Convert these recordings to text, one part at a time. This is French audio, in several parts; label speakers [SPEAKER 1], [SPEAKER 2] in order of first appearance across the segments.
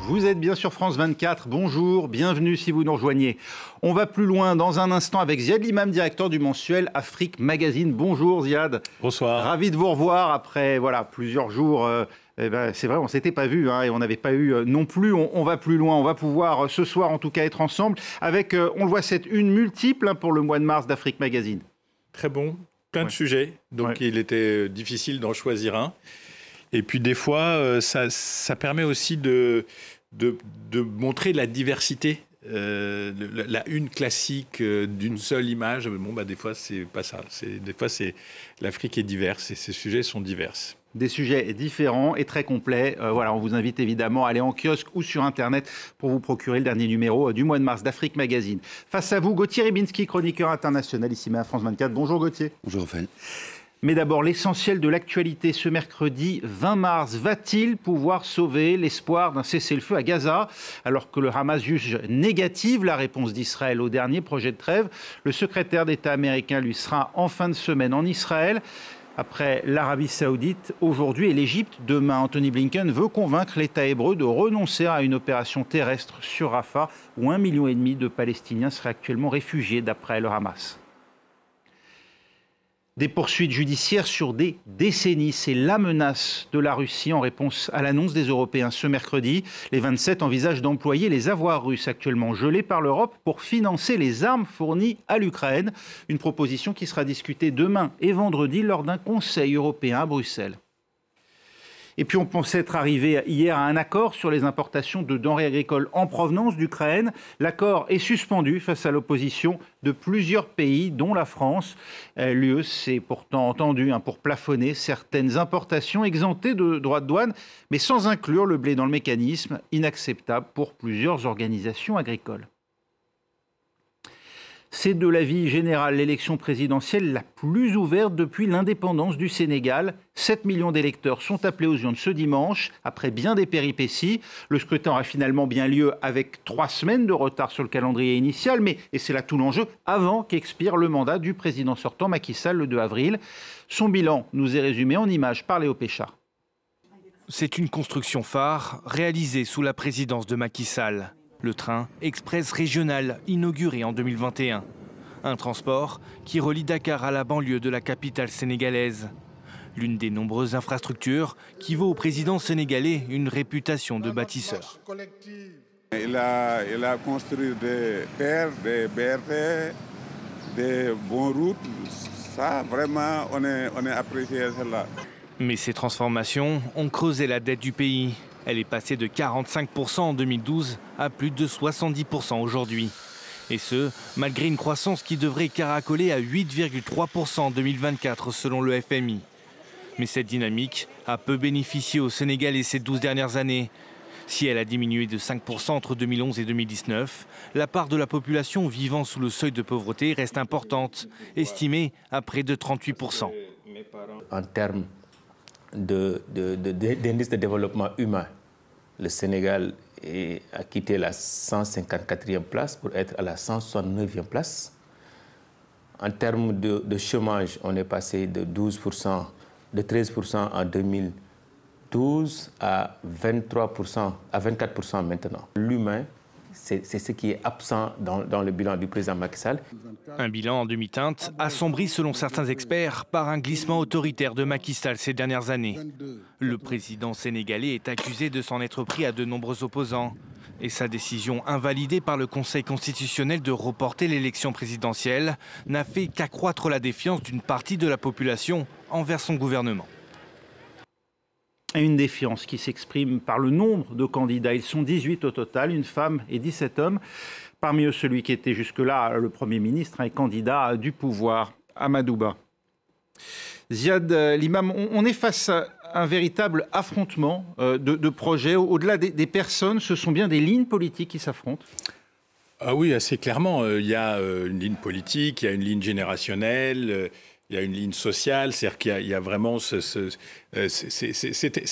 [SPEAKER 1] Vous êtes bien sur France 24, bonjour, bienvenue si vous nous rejoignez. On va plus loin dans un instant avec Ziad Limam, directeur du mensuel Afrique Magazine. Bonjour Ziad.
[SPEAKER 2] Bonsoir.
[SPEAKER 1] Ravi de vous revoir après plusieurs jours. C'est vrai, on ne s'était pas vu et on n'avait pas eu non plus. On va plus loin, on va pouvoir ce soir en tout cas être ensemble avec, on le voit, cette une multiple pour le mois de mars d'Afrique Magazine.
[SPEAKER 2] Très bon, plein de sujets, donc il était difficile d'en choisir un. Et puis des fois, ça permet aussi de montrer la diversité. La une classique d'une seule image, des fois, c'est pas ça. Des fois, l'Afrique est diverse et ces sujets sont divers.
[SPEAKER 1] Des sujets différents et très complets. On vous invite évidemment à aller en kiosque ou sur Internet pour vous procurer le dernier numéro du mois de mars d'Afrique Magazine. Face à vous, Gauthier Rybinski, chroniqueur international ici même à France 24. Bonjour Gauthier.
[SPEAKER 3] Bonjour Raphaël.
[SPEAKER 1] Mais d'abord, l'essentiel de l'actualité ce mercredi 20 mars. Va-t-il pouvoir sauver l'espoir d'un cessez-le-feu à Gaza? Alors que le Hamas juge négative la réponse d'Israël au dernier projet de trêve, le secrétaire d'État américain lui sera en fin de semaine en Israël. Après l'Arabie Saoudite aujourd'hui et l'Égypte demain, Anthony Blinken veut convaincre l'État hébreu de renoncer à une opération terrestre sur Rafah où 1,5 million de Palestiniens seraient actuellement réfugiés d'après le Hamas. Des poursuites judiciaires sur des décennies, c'est la menace de la Russie en réponse à l'annonce des Européens ce mercredi. Les 27 envisagent d'employer les avoirs russes actuellement gelés par l'Europe pour financer les armes fournies à l'Ukraine. Une proposition qui sera discutée demain et vendredi lors d'un Conseil européen à Bruxelles. Et puis on pensait être arrivé hier à un accord sur les importations de denrées agricoles en provenance d'Ukraine. L'accord est suspendu face à l'opposition de plusieurs pays, dont la France. L'UE s'est pourtant entendu pour plafonner certaines importations exemptées de droits de douane, mais sans inclure le blé dans le mécanisme, inacceptable pour plusieurs organisations agricoles. C'est de l'avis général l'élection présidentielle la plus ouverte depuis l'indépendance du Sénégal. 7 millions d'électeurs sont appelés aux urnes ce dimanche, après bien des péripéties. Le scrutin aura finalement bien lieu avec 3 semaines de retard sur le calendrier initial, mais, et c'est là tout l'enjeu, avant qu'expire le mandat du président sortant Macky Sall le 2 avril. Son bilan nous est résumé en images par Léo Péchard.
[SPEAKER 4] C'est une construction phare réalisée sous la présidence de Macky Sall. Le train express régional inauguré en 2021. Un transport qui relie Dakar à la banlieue de la capitale sénégalaise. L'une des nombreuses infrastructures qui vaut au président sénégalais une réputation de bâtisseur.
[SPEAKER 5] Il a construit des terres, des BRT, des bonnes routes. Ça, vraiment, on est apprécié cela.
[SPEAKER 4] Mais ces transformations ont creusé la dette du pays. Elle est passée de 45% en 2012 à plus de 70% aujourd'hui. Et ce, malgré une croissance qui devrait caracoler à 8,3% en 2024 selon le FMI. Mais cette dynamique a peu bénéficié au Sénégal ces 12 dernières années. Si elle a diminué de 5% entre 2011 et 2019, la part de la population vivant sous le seuil de pauvreté reste importante, estimée à près de 38%.
[SPEAKER 6] En termes d'indice de développement humain, le Sénégal a quitté la 154e place pour être à la 169e place. En termes de chômage, on est passé de 13% en 2012 à 24% maintenant. L'humain, c'est ce qui est absent dans le bilan du président Macky Sall.
[SPEAKER 4] Un bilan en demi-teinte, assombri selon certains experts par un glissement autoritaire de Macky Sall ces dernières années. Le président sénégalais est accusé de s'en être pris à de nombreux opposants. Et sa décision invalidée par le Conseil constitutionnel de reporter l'élection présidentielle n'a fait qu'accroître la défiance d'une partie de la population envers son gouvernement.
[SPEAKER 1] Et une défiance qui s'exprime par le nombre de candidats. Ils sont 18 au total, une femme et 17 hommes. Parmi eux, celui qui était jusque-là le Premier ministre et candidat du pouvoir, Amadou Ba. Ziad Limam, on est face à un véritable affrontement de projets. Au-delà des personnes, ce sont bien des lignes politiques qui s'affrontent.
[SPEAKER 2] Ah oui, assez clairement. Il y a une ligne politique, il y a une ligne générationnelle, il y a une ligne sociale. C'est-à-dire qu'il y a vraiment c'est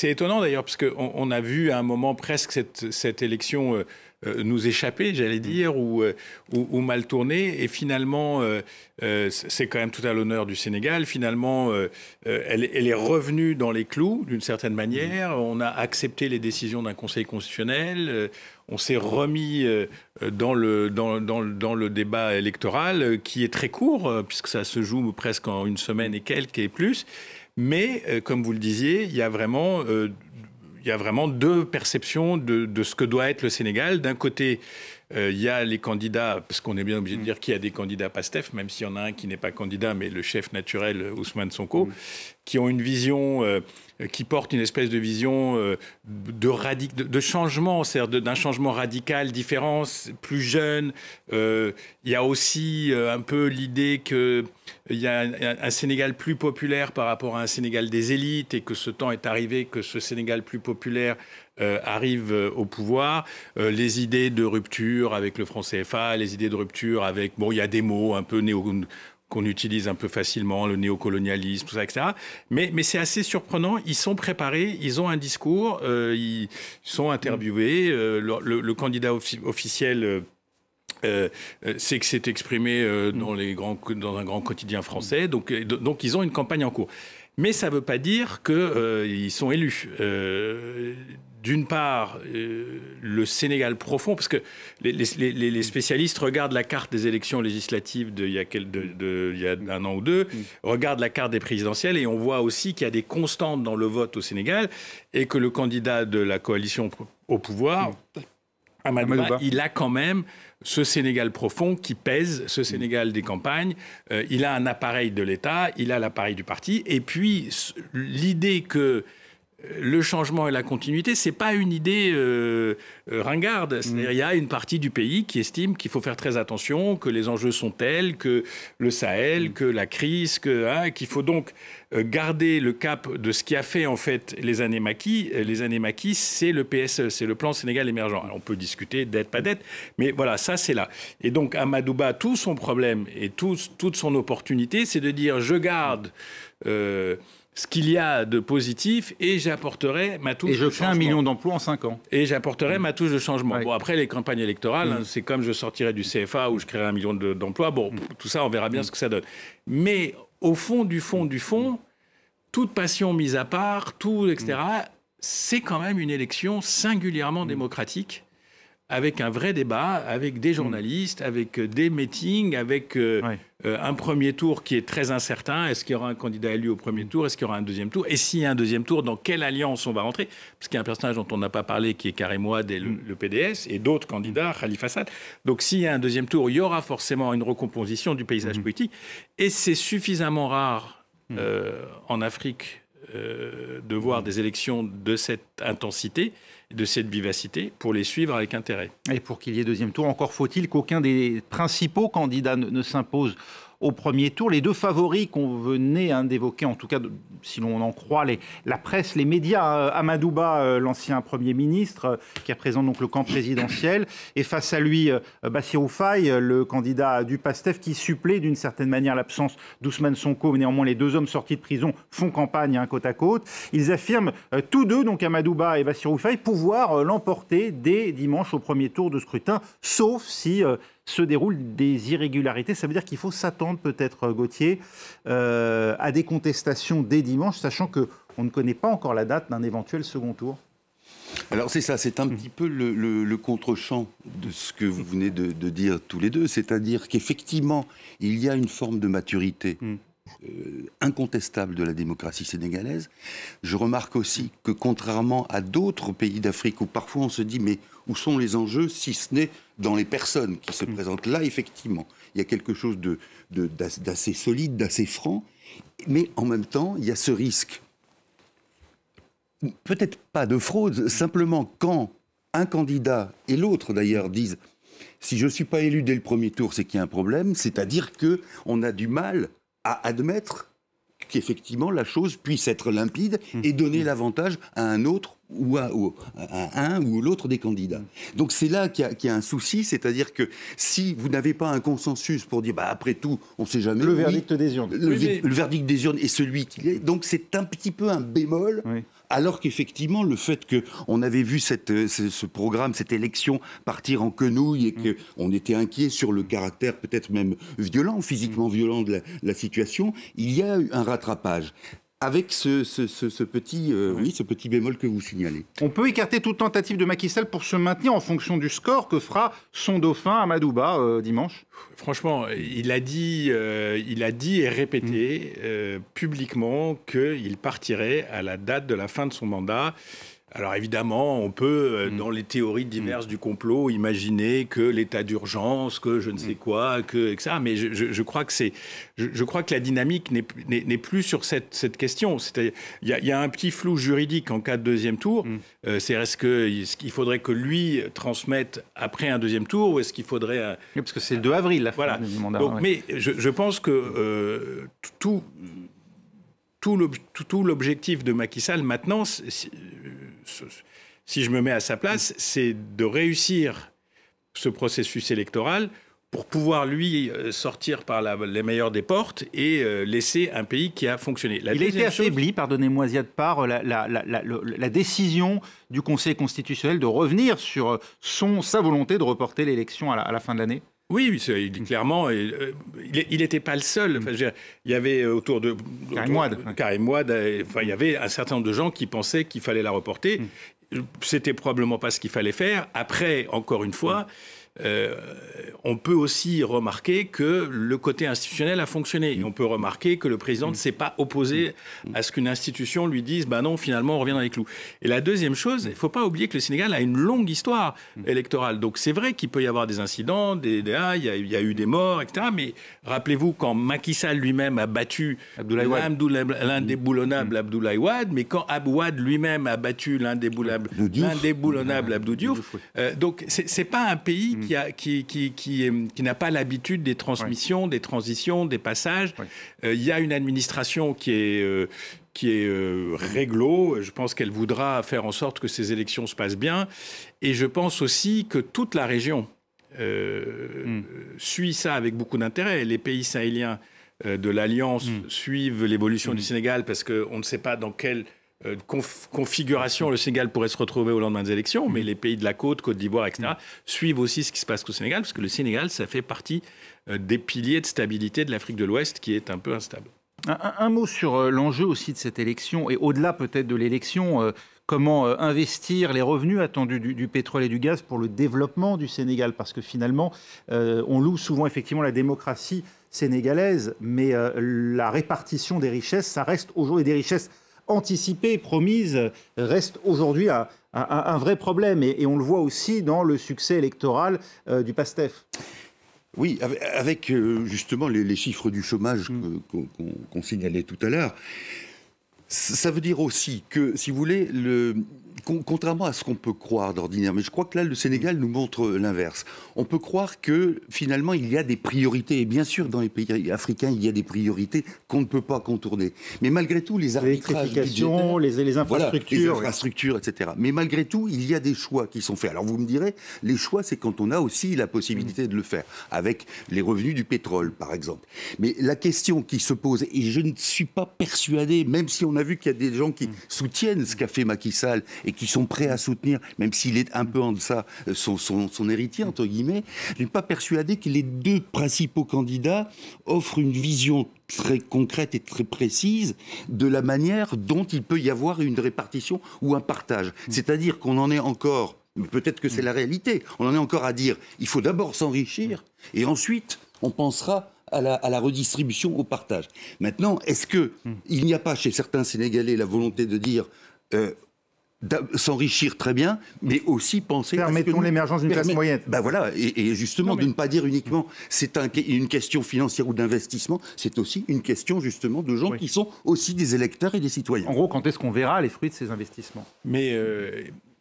[SPEAKER 2] étonnant d'ailleurs, parce qu'on a vu à un moment presque cette élection nous échapper, j'allais dire, ou mal tourner. Et finalement, c'est quand même tout à l'honneur du Sénégal. Finalement, elle est revenue dans les clous, d'une certaine manière. On a accepté les décisions d'un Conseil constitutionnel. On s'est remis dans le débat électoral, qui est très court, puisque ça se joue presque en une semaine et quelques et plus. Mais, comme vous le disiez, il y a vraiment deux perceptions de ce que doit être le Sénégal. D'un côté, il y a les candidats, parce qu'on est bien obligé de dire qu'il y a des candidats PASTEF, même s'il y en a un qui n'est pas candidat, mais le chef naturel, Ousmane Sonko, qui ont une vision, qui porte une espèce de vision de changement, c'est-à-dire d'un changement radical, différent, plus jeune. Il y a aussi un peu l'idée qu'il y a un Sénégal plus populaire par rapport à un Sénégal des élites, et que ce temps est arrivé que ce Sénégal plus populaire arrive au pouvoir. Les idées de rupture avec le franc CFA, les idées de rupture avec... Bon, il y a des mots un peu qu'on utilise un peu facilement, le néocolonialisme, tout ça, etc. Mais c'est assez surprenant. Ils sont préparés, ils ont un discours, ils sont interviewés. Le candidat officiel... c'est que c'est exprimé dans un grand quotidien français. Donc, ils ont une campagne en cours. Mais ça ne veut pas dire qu'ils sont élus. D'une part, le Sénégal profond, parce que les spécialistes regardent la carte des élections législatives il y a un an ou deux, regardent la carte des présidentielles, et on voit aussi qu'il y a des constantes dans le vote au Sénégal, et que le candidat de la coalition au pouvoir, Amadou Ba, il a quand même ce Sénégal profond qui pèse, ce Sénégal des campagnes. Il a un appareil de l'État, il a l'appareil du parti, et puis l'idée que le changement et la continuité, c'est pas une idée ringarde. C'est-à-dire, il y a une partie du pays qui estime qu'il faut faire très attention, que les enjeux sont tels, que le Sahel, que la crise, qu'il faut donc garder le cap de ce qui a fait en fait les années maquis. Les années maquis, c'est le PSE, c'est le plan Sénégal émergent. Alors, on peut discuter dette, pas dette, mais voilà, ça c'est là. Et donc Amadou Ba, tout son problème et toute son opportunité, c'est de dire je garde ce qu'il y a de positif, et j'apporterai ma touche de changement.
[SPEAKER 1] Et je crée 1 million d'emplois en 5 ans.
[SPEAKER 2] Et j'apporterai ma touche de changement.
[SPEAKER 1] Ouais.
[SPEAKER 2] Bon, après, les campagnes électorales, c'est comme je sortirai du CFA où je créerai 1 million d'emplois. Bon, tout ça, on verra bien ce que ça donne. Mais au fond du fond, toute passion mise à part, tout, etc., c'est quand même une élection singulièrement démocratique, avec un vrai débat, avec des journalistes, avec des meetings, avec un premier tour qui est très incertain. Est-ce qu'il y aura un candidat élu au premier tour? Est-ce qu'il y aura un deuxième tour? Et s'il y a un deuxième tour, dans quelle alliance on va rentrer? Parce qu'il y a un personnage dont on n'a pas parlé, qui est Karim Wade et le PDS, et d'autres candidats, Khalifa Sall. Donc s'il y a un deuxième tour, il y aura forcément une recomposition du paysage politique. Et c'est suffisamment rare en Afrique de voir des élections de cette intensité, de cette vivacité, pour les suivre avec intérêt.
[SPEAKER 1] Et pour qu'il y ait deuxième tour, encore faut-il qu'aucun des principaux candidats ne s'impose au premier tour. Les deux favoris qu'on venait d'évoquer, en tout cas, si l'on en croit la presse, les médias, Amadou Ba, l'ancien Premier ministre, qui représente donc le camp présidentiel, et face à lui, Bassirou Faye, le candidat du PASTEF, qui supplée d'une certaine manière l'absence d'Ousmane Sonko. Mais néanmoins, les deux hommes sortis de prison font campagne côte à côte. Ils affirment tous deux, donc Amadou Ba et Bassirou Faye, pouvoir l'emporter dès dimanche au premier tour de scrutin, sauf si se déroulent des irrégularités. Ça veut dire qu'il faut s'attendre peut-être, Gauthier, à des contestations dès dimanche, sachant qu'on ne connaît pas encore la date d'un éventuel second tour.
[SPEAKER 3] Alors c'est ça, c'est un petit peu le contre-champ de ce que vous venez de dire tous les deux, c'est-à-dire qu'effectivement, il y a une forme de maturité incontestable de la démocratie sénégalaise. Je remarque aussi que contrairement à d'autres pays d'Afrique où parfois on se dit mais où sont les enjeux si ce n'est dans les personnes qui se présentent, là effectivement il y a quelque chose d'assez solide, d'assez franc, mais en même temps il y a ce risque, peut-être pas de fraude, simplement quand un candidat et l'autre d'ailleurs disent si je ne suis pas élu dès le premier tour c'est qu'il y a un problème, c'est-à-dire qu'on a du mal à admettre qu'effectivement la chose puisse être limpide et donner l'avantage à un autre ou à un ou l'autre des candidats. Donc c'est là qu'il y a un souci, c'est-à-dire que si vous n'avez pas un consensus pour dire après tout, on ne sait jamais...
[SPEAKER 1] Le verdict des urnes.
[SPEAKER 3] Le verdict des urnes est celui qu'il est. Donc c'est un petit peu un bémol Alors qu'effectivement, le fait qu'on avait vu ce programme, cette élection partir en quenouille et qu'on était inquiet sur le caractère peut-être même violent, physiquement violent de la situation, il y a eu un rattrapage. Avec ce petit bémol que vous signalez.
[SPEAKER 1] On peut écarter toute tentative de Macky Sall pour se maintenir en fonction du score que fera son dauphin Amadouba dimanche.
[SPEAKER 2] Franchement, il a dit et répété publiquement qu'il partirait à la date de la fin de son mandat. Alors évidemment, on peut, dans les théories diverses du complot, imaginer que l'état d'urgence, que je ne sais quoi, que ça. Mais je crois que la dynamique n'est plus sur cette question. C'est-à-dire, il y a un petit flou juridique en cas de deuxième tour. C'est est-ce qu'il faudrait que lui transmette après un deuxième tour, ou est-ce qu'il faudrait...
[SPEAKER 1] Oui, parce que c'est le 2 avril, la fin du mandat.
[SPEAKER 2] Donc, mais je pense que tout l'objectif de Macky Sall maintenant, si je me mets à sa place, c'est de réussir ce processus électoral pour pouvoir, lui, sortir par les meilleures des portes et laisser un pays qui a fonctionné.
[SPEAKER 1] Il a été affaibli, pardonnez-moi Ziad Par, la décision du Conseil constitutionnel de revenir sur sa volonté de reporter l'élection à la fin de l'année.
[SPEAKER 2] Oui, clairement, il n'était pas le seul. Enfin, il y avait autour de Karim Wade, il y avait un certain nombre de gens qui pensaient qu'il fallait la reporter. C'était probablement pas ce qu'il fallait faire. Après, encore une fois, on peut aussi remarquer que le côté institutionnel a fonctionné. Et on peut remarquer que le président ne s'est pas opposé à ce qu'une institution lui dise « bah non, finalement, on revient dans les clous ». Et la deuxième chose, il ne faut pas oublier que le Sénégal a une longue histoire électorale. Donc c'est vrai qu'il peut y avoir des incidents, il y a eu des morts, etc. Mais rappelez-vous, quand Macky Sall lui-même a battu l'indéboulonnable Abdoulaye Wade, mais quand Wade lui-même a battu l'indéboulonnable Abdou Diouf, donc c'est pas un pays qui n'a pas l'habitude des transmissions, des transitions, des passages. Il y a une administration qui est réglo. Je pense qu'elle voudra faire en sorte que ces élections se passent bien. Et je pense aussi que toute la région suit ça avec beaucoup d'intérêt. Les pays sahéliens de l'Alliance suivent l'évolution du Sénégal parce qu'on ne sait pas dans quelle configuration le Sénégal pourrait se retrouver au lendemain des élections, mais les pays de la Côte d'Ivoire, etc., suivent aussi ce qui se passe au Sénégal, parce que le Sénégal, ça fait partie des piliers de stabilité de l'Afrique de l'Ouest qui est un peu instable.
[SPEAKER 1] Un mot sur l'enjeu aussi de cette élection, et au-delà peut-être de l'élection, comment investir les revenus attendus du pétrole et du gaz pour le développement du Sénégal, parce que finalement, on loue souvent effectivement la démocratie sénégalaise, mais la répartition des richesses, ça reste aujourd'hui des richesses anticipée, promise, reste aujourd'hui un vrai problème. Et on le voit aussi dans le succès électoral du PASTEF.
[SPEAKER 3] Oui, avec justement les chiffres du chômage qu'on signalait tout à l'heure. Ça veut dire aussi que, si vous voulez, contrairement à ce qu'on peut croire d'ordinaire, mais je crois que là, le Sénégal nous montre l'inverse. On peut croire que, finalement, il y a des priorités. Et bien sûr, dans les pays africains, il y a des priorités qu'on ne peut pas contourner. Mais malgré tout, les arbitrages budgétaires...
[SPEAKER 1] les infrastructures.
[SPEAKER 3] Voilà, les infrastructures, etc. Mais malgré tout, il y a des choix qui sont faits. Alors vous me direz, les choix, c'est quand on a aussi la possibilité de le faire, avec les revenus du pétrole, par exemple. Mais la question qui se pose, et je ne suis pas persuadé, même si on a vu qu'il y a des gens qui soutiennent ce qu'a fait Macky Sall et qui sont prêts à soutenir, même s'il est un peu en deçà son héritier, entre guillemets, je ne suis pas persuadé que les deux principaux candidats offrent une vision très concrète et très précise de la manière dont il peut y avoir une répartition ou un partage. C'est-à-dire qu'on en est encore, peut-être que c'est la réalité, on en est encore à dire, il faut d'abord s'enrichir et ensuite on pensera à la redistribution, au partage. Maintenant, est-ce qu'il n'y a pas chez certains Sénégalais la volonté de dire s'enrichir très bien, mais aussi penser...
[SPEAKER 1] Permettons l'émergence d'une classe moyenne.
[SPEAKER 3] Ben voilà, et justement, de ne pas dire uniquement c'est une question financière ou d'investissement, c'est aussi une question justement de gens qui sont aussi des électeurs et des citoyens.
[SPEAKER 1] En gros, quand est-ce qu'on verra les fruits de ces investissements ?
[SPEAKER 2] Mais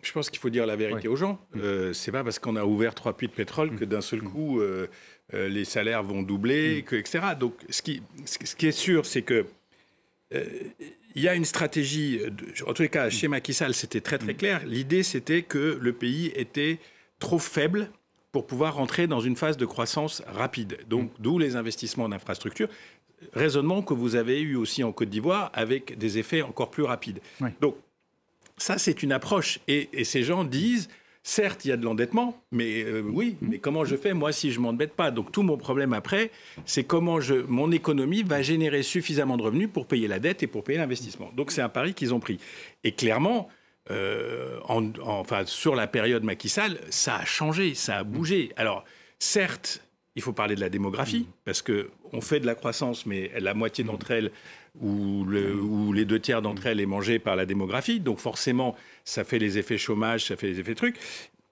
[SPEAKER 2] je pense qu'il faut dire la vérité aux gens. C'est pas parce qu'on a ouvert 3 puits de pétrole que d'un seul coup... les salaires vont doubler, etc. Donc, ce qui est sûr, c'est que il y a une stratégie. En tous les cas, chez Macky Sall, c'était très très clair. L'idée, c'était que le pays était trop faible pour pouvoir rentrer dans une phase de croissance rapide. Donc, d'où les investissements en infrastructure. Raisonnement que vous avez eu aussi en Côte d'Ivoire avec des effets encore plus rapides. Donc, Ça, c'est une approche. Et ces gens disent, certes, il y a de l'endettement, mais oui, mais comment je fais, moi, si je ne m'endette pas? Donc, tout mon problème après, c'est comment mon économie va générer suffisamment de revenus pour payer la dette et pour payer l'investissement. Donc, c'est un pari qu'ils ont pris. Et clairement, sur la période Macky Sall, ça a changé, ça a bougé. Alors, certes, il faut parler de la démographie, parce qu'on fait de la croissance, mais la moitié d'entre elles, ou les 2/3 d'entre elles est mangée par la démographie. Donc forcément, ça fait les effets chômage, ça fait les effets trucs.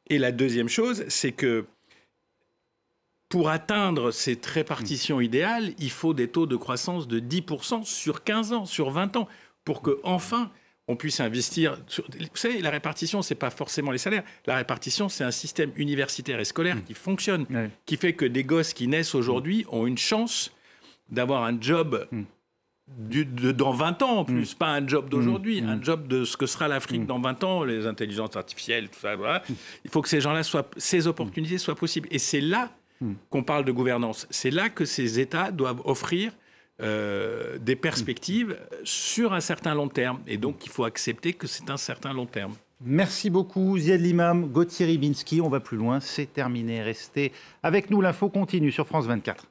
[SPEAKER 2] Et la deuxième chose, c'est que pour atteindre cette répartition idéale, il faut des taux de croissance de 10% sur 15 ans, sur 20 ans, pour qu'enfin on puisse investir. Vous savez, la répartition, ce n'est pas forcément les salaires. La répartition, c'est un système universitaire et scolaire qui fonctionne, qui fait que des gosses qui naissent aujourd'hui ont une chance d'avoir un job dans 20 ans en plus, pas un job d'aujourd'hui, un job de ce que sera l'Afrique dans 20 ans, les intelligences artificielles, tout ça. Voilà. Il faut que ces gens-là ces opportunités soient possibles. Et c'est là qu'on parle de gouvernance. C'est là que ces États doivent offrir des perspectives sur un certain long terme. Et donc, il faut accepter que c'est un certain long terme.
[SPEAKER 1] Merci beaucoup, Ziad Limam, Gauthier Ribinski. On va plus loin, c'est terminé. Restez avec nous, l'info continue sur France 24.